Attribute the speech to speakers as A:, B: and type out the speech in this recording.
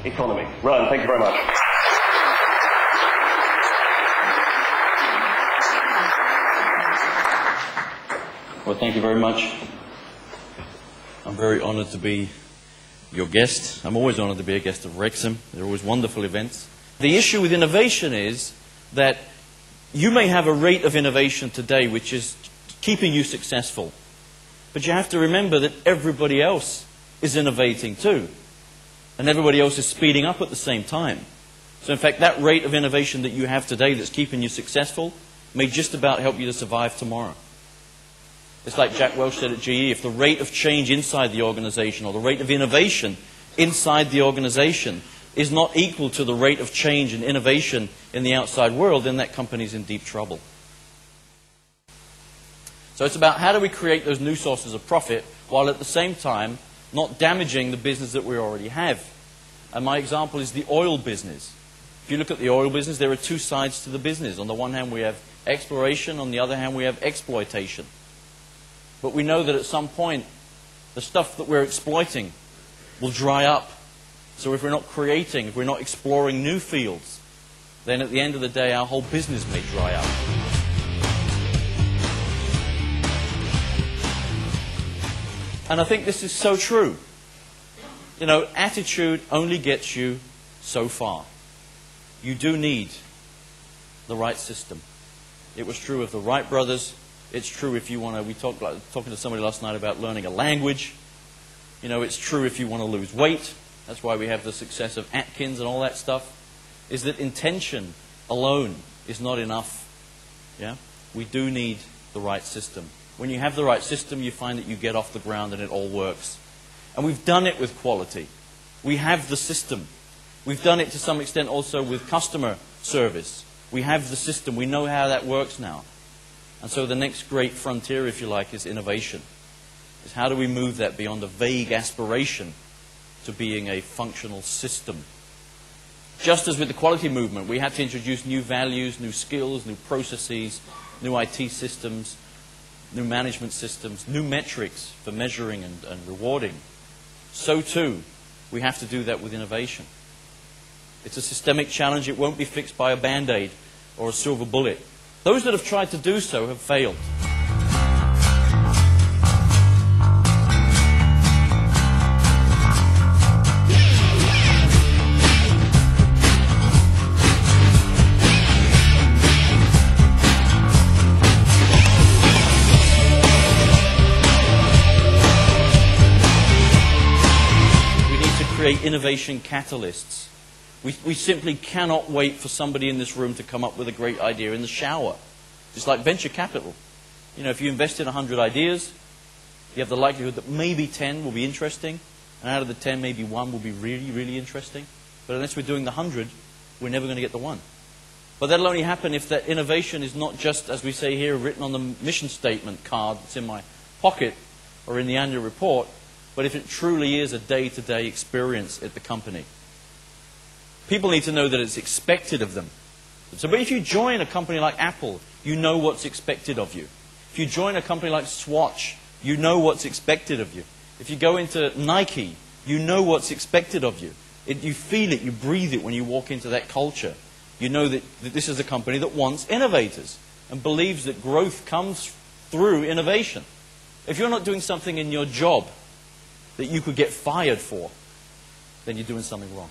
A: economy. Rowan, thank you very much.
B: Well, thank you very much. I'm very honored to be your guest. I'm always honored to be a guest of Wrexham. They're always wonderful events. The issue with innovation is that you may have a rate of innovation today which is keeping you successful. But you have to remember that everybody else is innovating too. And everybody else is speeding up at the same time. So in fact, that rate of innovation that you have today that's keeping you successful may just about help you to survive tomorrow. It's like Jack Welch said at GE, if the rate of change inside the organization or the rate of innovation inside the organization is not equal to the rate of change and innovation in the outside world, then that company's in deep trouble. So it's about how do we create those new sources of profit while at the same time not damaging the business that we already have. And my example is the oil business. If you look at the oil business, there are two sides to the business. On the one hand, we have exploration. On the other hand, we have exploitation. But we know that at some point, the stuff that we're exploiting will dry up. So if we're not creating, if we're not exploring new fields, then at the end of the day, our whole business may dry up. And I think this is so true. You know, attitude only gets you so far. You do need the right system. It was true of the Wright brothers. It's true if you want to, talking to somebody last night about learning a language. You know, it's true if you want to lose weight. That's why we have the success of Atkins and all that stuff. Is that intention alone is not enough. Yeah? We do need the right system. When you have the right system, you find that you get off the ground and it all works. And we've done it with quality. We have the system. We've done it to some extent also with customer service. We have the system. We know how that works now. And so the next great frontier, if you like, is innovation. Is how do we move that beyond a vague aspiration to being a functional system? Just as with the quality movement, we had to introduce new values, new skills, new processes, new IT systems, new management systems, new metrics for measuring and rewarding. So too, we have to do that with innovation. It's a systemic challenge. It won't be fixed by a Band-Aid or a silver bullet. Those that have tried to do so have failed. We need to create innovation catalysts. We simply cannot wait for somebody in this room to come up with a great idea in the shower. It's like venture capital. You know, if you invest in 100 ideas, you have the likelihood that maybe 10 will be interesting, and out of the 10, maybe 1 will be really, really interesting. But unless we're doing the 100, we're never going to get the 1. But that'll only happen if that innovation is not just, as we say here, written on the mission statement card that's in my pocket or in the annual report, but if it truly is a day-to-day experience at the company. People need to know that it's expected of them. So, but if you join a company like Apple, you know what's expected of you. If you join a company like Swatch, you know what's expected of you. If you go into Nike, you know what's expected of you. You feel it, you breathe it when you walk into that culture. You know that this is a company that wants innovators and believes that growth comes through innovation. If you're not doing something in your job that you could get fired for, then you're doing something wrong.